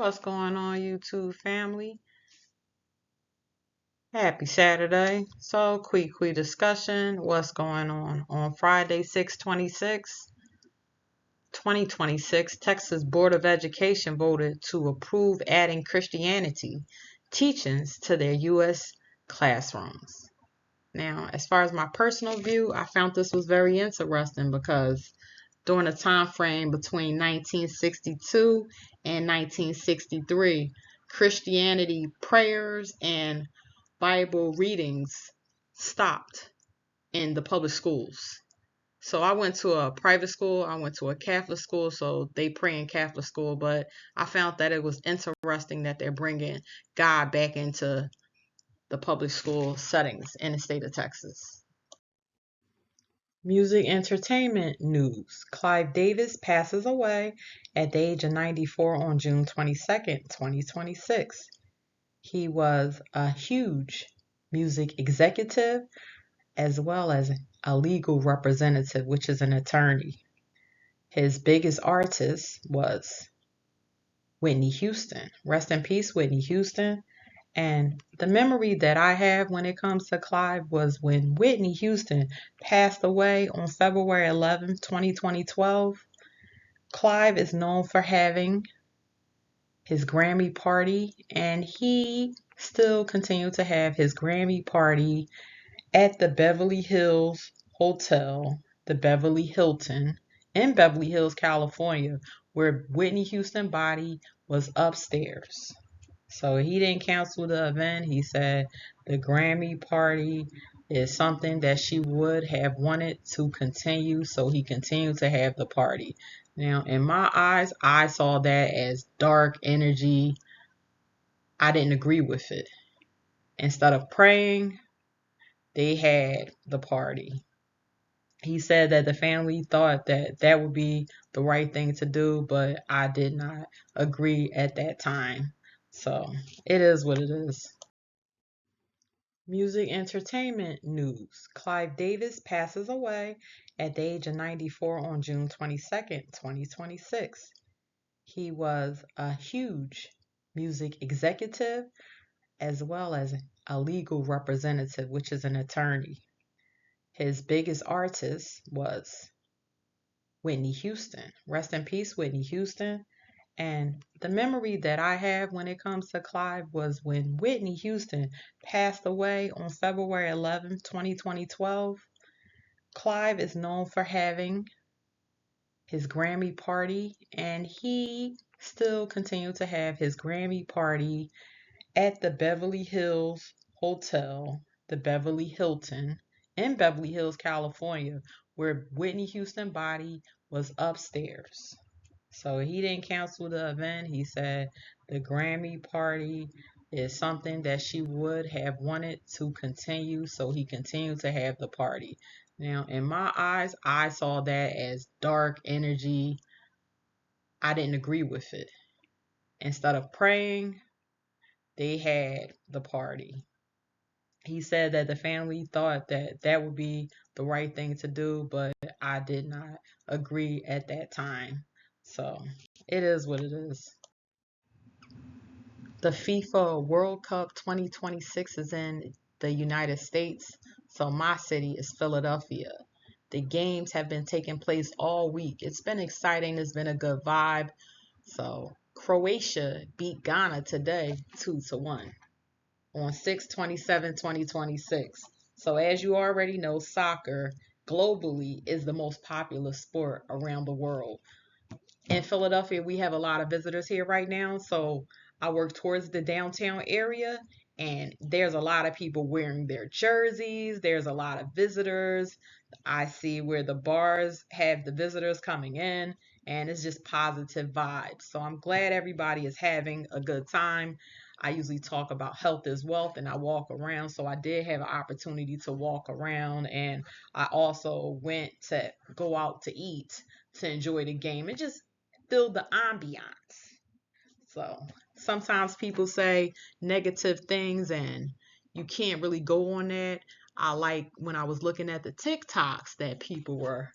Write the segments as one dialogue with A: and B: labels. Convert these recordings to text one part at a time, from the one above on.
A: What's going on, YouTube family? Happy Saturday. So, QuiQui discussion. What's going on? On Friday, 2026, Texas Board of Education voted to approve adding Christianity teachings to their U.S. classrooms. Now, as far as my personal view, I found this was very interesting because during the time frame between 1962 and 1963, Christianity prayers and Bible readings stopped in the public schools. So I went to a private school, I went to a Catholic school, so they pray in Catholic school, but I found that it was interesting that they're bringing God back into the public school settings in the state of Texas. Music entertainment news. Clive Davis passes away at the age of 94 on June 22nd, 2026. He was a huge music executive as well as a legal representative, which is an attorney. His biggest artist was Whitney Houston. Rest in peace, Whitney Houston. And the memory that I have when it comes to Clive was when Whitney Houston passed away on February 11th, 2012. Clive is known for having his Grammy party, and he still continued to have his Grammy party at the Beverly Hills Hotel, the Beverly Hilton, in Beverly Hills, California, where Whitney Houston's body was upstairs. So he didn't cancel the event. He said the Grammy party is something that she would have wanted to continue, so he continued to have the party. Now, in my eyes, I saw that as dark energy. I didn't agree with it. Instead of praying, they had the party. He said that the family thought that that would be the right thing to do, but I did not agree at that time. So it is what it is. Music entertainment news. Clive Davis passes away at the age of 94 on June 22nd, 2026. He was a huge music executive as well as a legal representative, which is an attorney. His biggest artist was Whitney Houston. Rest in peace, Whitney Houston. And the memory that I have when it comes to Clive was when Whitney Houston passed away on February 11th, 2012. Clive is known for having his Grammy party, and he still continued to have his Grammy party at the Beverly Hills Hotel, the Beverly Hilton, in Beverly Hills, California, where Whitney Houston's body was upstairs. So he didn't cancel the event. He said the Grammy party is something that she would have wanted to continue, so he continued to have the party. Now, in my eyes, I saw that as dark energy. I didn't agree with it. Instead of praying, they had the party. He said that the family thought that that would be the right thing to do, but I did not agree at that time. So it is what it is. The FIFA World Cup 2026 is in the United States, so my city is Philadelphia. The games have been taking place all week. It's been exciting. It's been a good vibe. So Croatia beat Ghana today 2-1 on 6/27/2026. So as you already know, soccer globally is the most popular sport around the world. In Philadelphia, we have a lot of visitors here right now. So I work towards the downtown area, and there's a lot of people wearing their jerseys. There's a lot of visitors. I see where the bars have the visitors coming in, and it's just positive vibes. So I'm glad everybody is having a good time. I usually talk about health is wealth, and I walk around. So I did have an opportunity to walk around, and I also went to go out to eat to enjoy the game and just feel the ambiance. So sometimes people say negative things and you can't really go on that. I like when I was looking at the TikToks that people were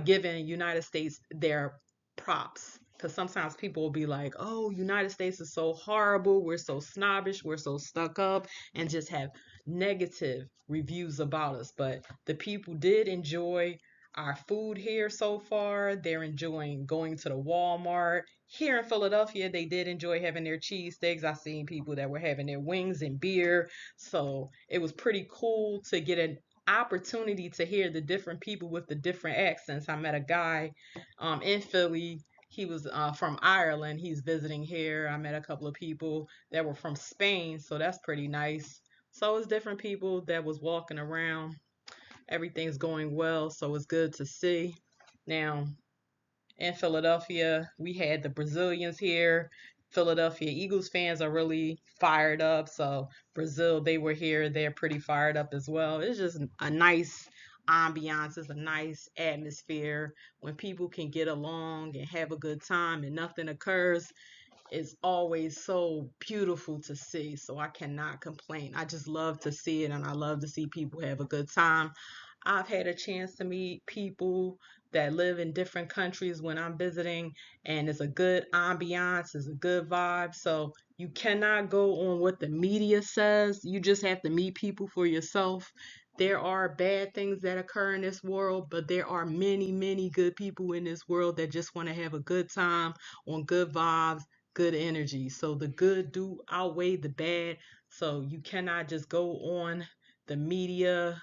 A: giving United States their props. Because sometimes people will be like, oh, United States is so horrible, we're so snobbish, we're so stuck up, and just have negative reviews about us. But the people did enjoy our food here so far. They're enjoying going to the Walmart. Here in Philadelphia, they did enjoy having their cheesesteaks. I seen people that were having their wings and beer. So it was pretty cool to get an opportunity to hear the different people with the different accents. I met a guy in Philly. He was from Ireland. He's visiting here. I met a couple of people that were from Spain, so that's pretty nice. So it's different people that was walking around. Everything's going well, so it's good to see. Now, in Philadelphia, we had the Brazilians here. Philadelphia Eagles fans are really fired up. So Brazil, they were here. They're pretty fired up as well. It's just a nice ambiance. It's a nice atmosphere when people can get along and have a good time and nothing occurs. It's always so beautiful to see. So I cannot complain. I just love to see it and I love to see people have a good time. I've had a chance to meet people that live in different countries when I'm visiting, and it's a good ambiance, it's a good vibe. So you cannot go on what the media says. You just have to meet people for yourself. There are bad things that occur in this world, but there are many, many good people in this world that just want to have a good time on good vibes, good energy. So the good do outweigh the bad. So you cannot just go on the media.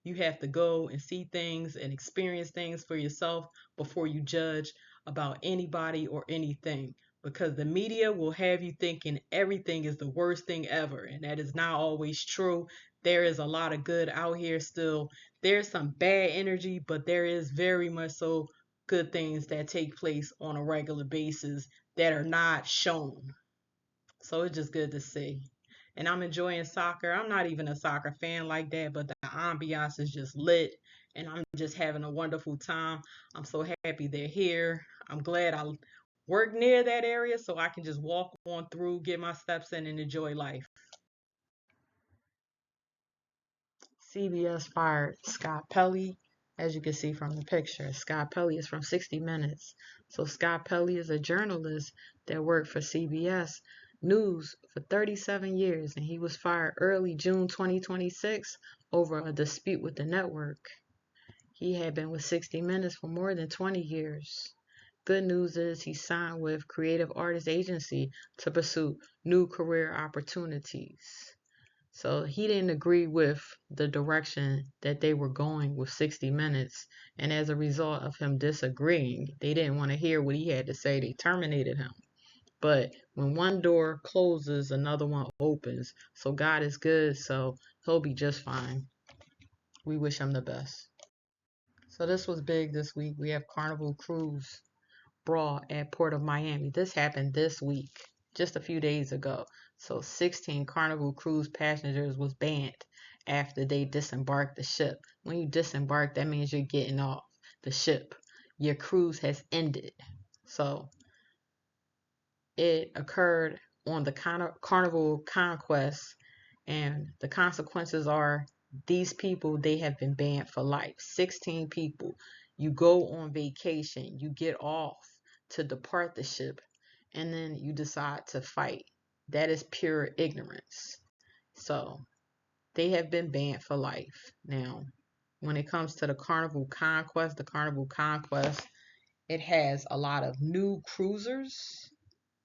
A: You have to go and see things and experience things for yourself before you judge about anybody or anything. Because the media will have you thinking everything is the worst thing ever, and that is not always true. There is a lot of good out here still. There's some bad energy, but there is very much so good things that take place on a regular basis that are not shown. So it's just good to see. And I'm enjoying soccer. I'm not even a soccer fan like that, but the ambiance is just lit and I'm just having a wonderful time. I'm so happy they're here. I'm glad I work near that area so I can just walk on through, get my steps in, and enjoy life. CBS fired Scott Pelley. As you can see from the picture, Scott Pelley is from 60 Minutes. So Scott Pelley is a journalist that worked for CBS News for 37 years, and he was fired early June 2026 over a dispute with the network. He had been with 60 Minutes for more than 20 years. Good news is he signed with Creative Artist Agency to pursue new career opportunities. So he didn't agree with the direction that they were going with 60 Minutes. And as a result of him disagreeing, they didn't want to hear what he had to say. They terminated him. But when one door closes, another one opens. So God is good, so he'll be just fine. We wish him the best. So this was big this week. We have Carnival Brawl at Port of Miami. This happened this week, just a few days ago. So 16 Carnival Cruise passengers was banned after they disembarked the ship. When you disembark, that means you're getting off the ship. Your cruise has ended. So it occurred on the Carnival Conquest, and the consequences are these people, they have been banned for life. 16 people. You go on vacation, you get off to depart the ship, and then you decide to fight. That is pure ignorance. So they have been banned for life. Now, when it comes to the Carnival Conquest, it has a lot of new cruisers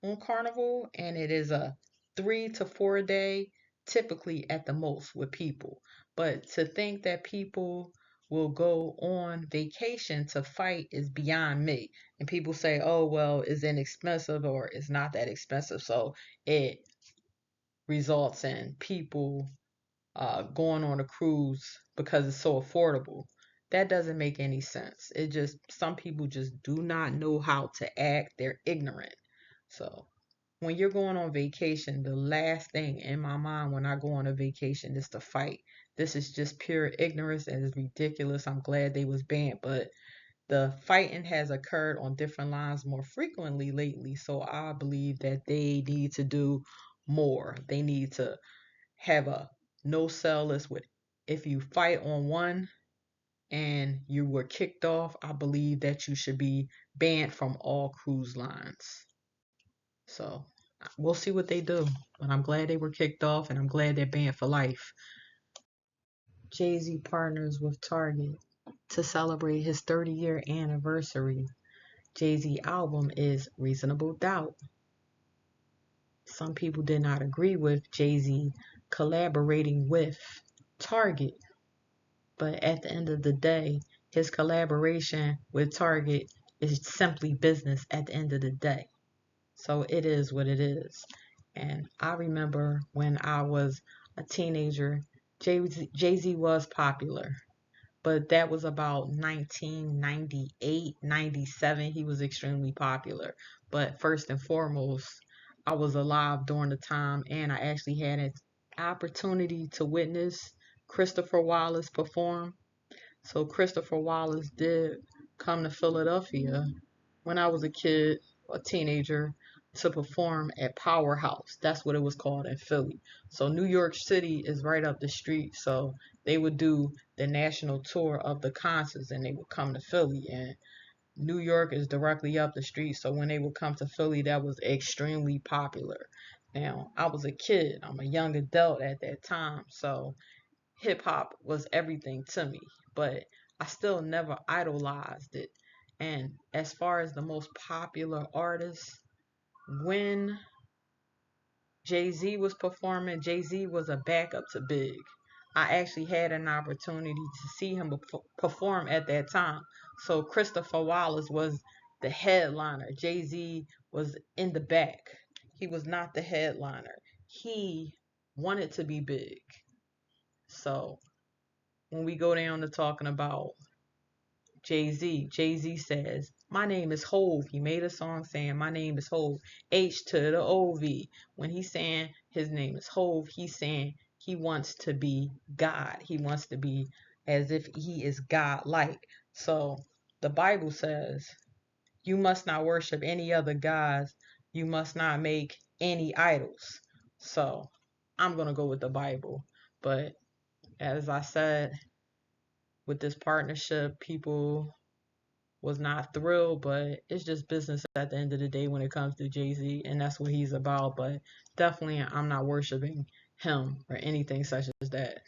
A: on Carnival, and it is a 3 to 4 day, typically at the most, with people. But to think that people will go on vacation to fight is beyond me. And people say, oh, well, it's inexpensive or it's not that expensive. So it results in people going on a cruise because it's so affordable. That doesn't make any sense. It just, some people just do not know how to act. They're ignorant. So when you're going on vacation, the last thing in my mind when I go on a vacation is to fight. This is just pure ignorance and it's ridiculous. I'm glad they was banned, but the fighting has occurred on different lines more frequently lately. So I believe that they need to do more. They need to have a no sell list with, if you fight on one and you were kicked off, I believe that you should be banned from all cruise lines. So we'll see what they do. But I'm glad they were kicked off, and I'm glad they're banned for life. Jay-Z partners with Target to celebrate his 30-year anniversary. Jay-Z album is Reasonable Doubt. Some people did not agree with Jay-Z collaborating with Target, but at the end of the day, his collaboration with Target is simply business at the end of the day. So it is what it is. And I remember when I was a teenager, Jay-Z was popular, but that was about 1998, 97. He was extremely popular. But first and foremost, I was alive during the time, and I actually had an opportunity to witness Christopher Wallace perform. So Christopher Wallace did come to Philadelphia when I was a kid, a teenager, to perform at Powerhouse. That's what it was called in Philly. So New York City is right up the street. So they would do the national tour of the concerts, and they would come to Philly. And New York is directly up the street. So when they would come to Philly, that was extremely popular. Now, I was a kid. I'm a young adult at that time. So hip hop was everything to me, but I still never idolized it. And as far as the most popular artists, when Jay-Z was performing, Jay-Z was a backup to Big. I actually had an opportunity to see him perform at that time. So Christopher Wallace was the headliner. Jay-Z was in the back. He was not the headliner. He wanted to be big. So when we go down to talking about Jay-Z, Jay-Z says, "My name is Hove." He made a song saying, "My name is Hove." H to the O-V. When he's saying his name is Hove, he's saying he wants to be God. He wants to be as if he is God-like. So the Bible says, "You must not worship any other gods. You must not make any idols." So I'm going to go with the Bible. But as I said, with this partnership, people was not thrilled, but it's just business at the end of the day when it comes to Jay-Z, and that's what he's about. But definitely, I'm not worshiping him or anything such as that.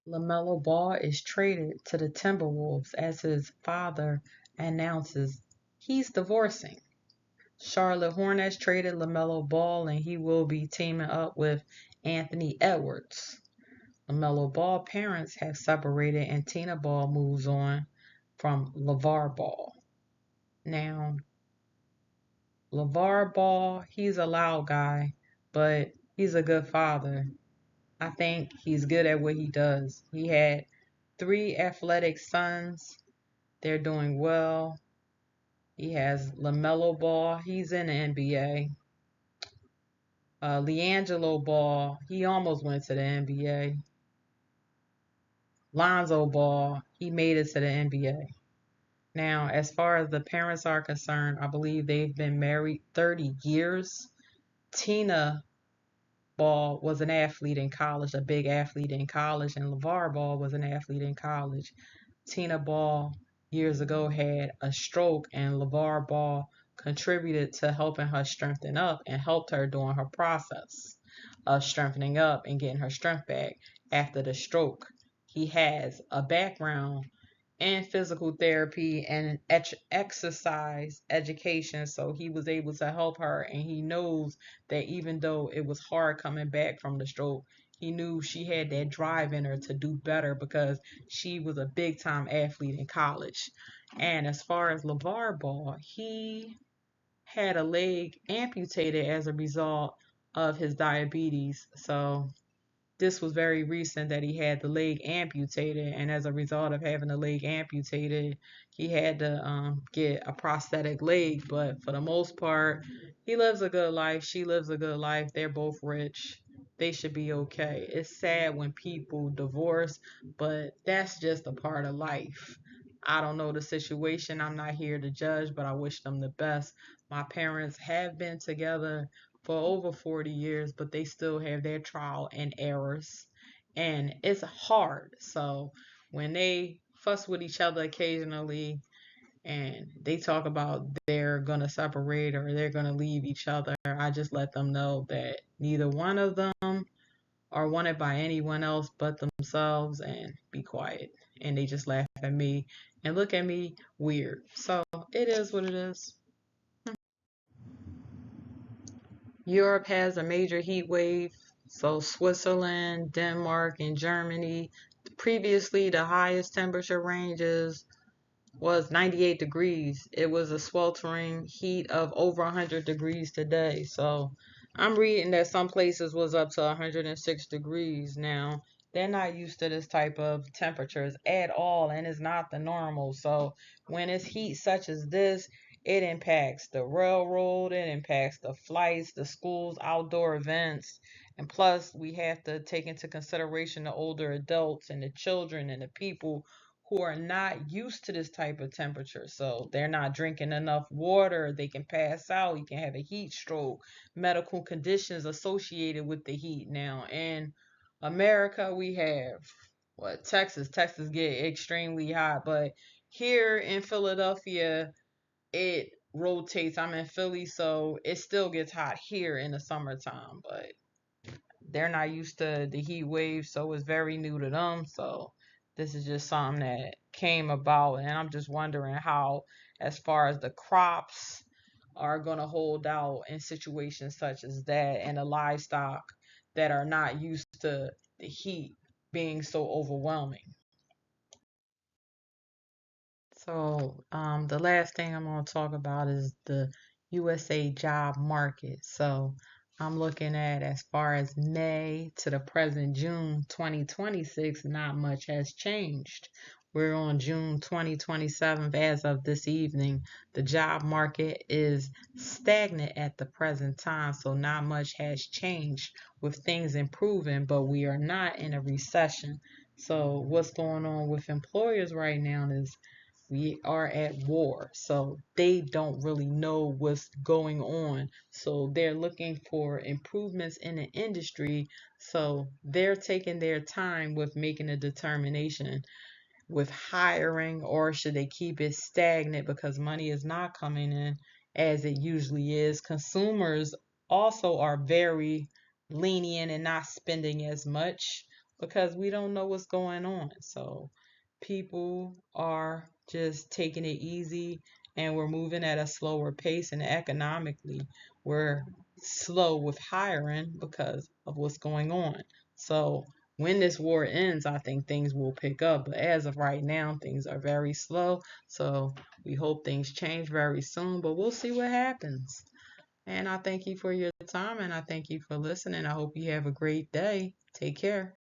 A: LaMelo Ball is traded to the Timberwolves as his father announces he's divorcing. Charlotte Hornets traded LaMelo Ball, and he will be teaming up with Anthony Edwards. LaMelo Ball parents have separated, and Tina Ball moves on from LaVar Ball. Now, LaVar Ball, he's a loud guy, but he's a good father. I think he's good at what he does. He had three athletic sons. They're doing well. He has LaMelo Ball. He's in the NBA. LiAngelo Ball, he almost went to the NBA. Lonzo Ball, he made it to the NBA. Now, as far as the parents are concerned, I believe they've been married 30 years. Tina Ball was an athlete in college, a big athlete in college, and LaVar Ball was an athlete in college. Tina Ball years ago had a stroke, and LaVar Ball contributed to helping her strengthen up and helped her during her process of strengthening up and getting her strength back after the stroke. He has a background in physical therapy and exercise education, so he was able to help her, and he knows that even though it was hard coming back from the stroke, he knew she had that drive in her to do better because she was a big time athlete in college. And as far as LaVar Ball, he had a leg amputated as a result of his diabetes. So this was very recent that he had the leg amputated, and as a result of having the leg amputated, he had to get a prosthetic leg. But for the most part, he lives a good life. She lives a good life. They're both rich. They should be okay. It's sad when people divorce, but that's just a part of life. I don't know the situation. I'm not here to judge, but I wish them the best. My parents have been together for over 40 years, but they still have their trial and errors. And it's hard. So when they fuss with each other occasionally and they talk about they're going to separate or they're going to leave each other, I just let them know that neither one of them are wanted by anyone else but themselves, and be quiet. And they just laugh at me and look at me weird. So it is what it is. Europe has a major heat wave. So Switzerland, Denmark, and Germany. Previously, the highest temperature ranges was 98 degrees. It was a sweltering heat of over 100 degrees today. So I'm reading that some places was up to 106 degrees now. They're not used to this type of temperatures at all, and it's not the normal. So when it's heat such as this, it impacts the railroad, it impacts the flights, the schools, outdoor events, and plus we have to take into consideration the older adults and the children and the people who are not used to this type of temperature. So they're not drinking enough water. They can pass out. You can have a heat stroke, medical conditions associated with the heat now. In America, we have what, Texas. Texas get extremely hot, but here in Philadelphia, it rotates. I'm in Philly, so it still gets hot here in the summertime, but they're not used to the heat wave, so it's very new to them. So this is just something that came about, and I'm just wondering how, as far as the crops are going to hold out in situations such as that, and the livestock that are not used to the heat being so overwhelming. So, the last thing I'm going to talk about is the USA job market. So, I'm looking at, as far as May to the present June 2026, not much has changed. We're on June 2027 as of this evening. The job market is stagnant at the present time, so not much has changed with things improving, but we are not in a recession. So, what's going on with employers right now is we are at war, so they don't really know what's going on, so they're looking for improvements in the industry, so they're taking their time with making a determination with hiring, or should they keep it stagnant because money is not coming in as it usually is. Consumers also are very lenient and not spending as much because we don't know what's going on. So people are just taking it easy, and we're moving at a slower pace, and economically we're slow with hiring because of what's going on. So when this war ends, I think things will pick up. But as of right now, things are very slow. So we hope things change very soon, but we'll see what happens. And I thank you for your time, and I thank you for listening. I hope you have a great day. Take care.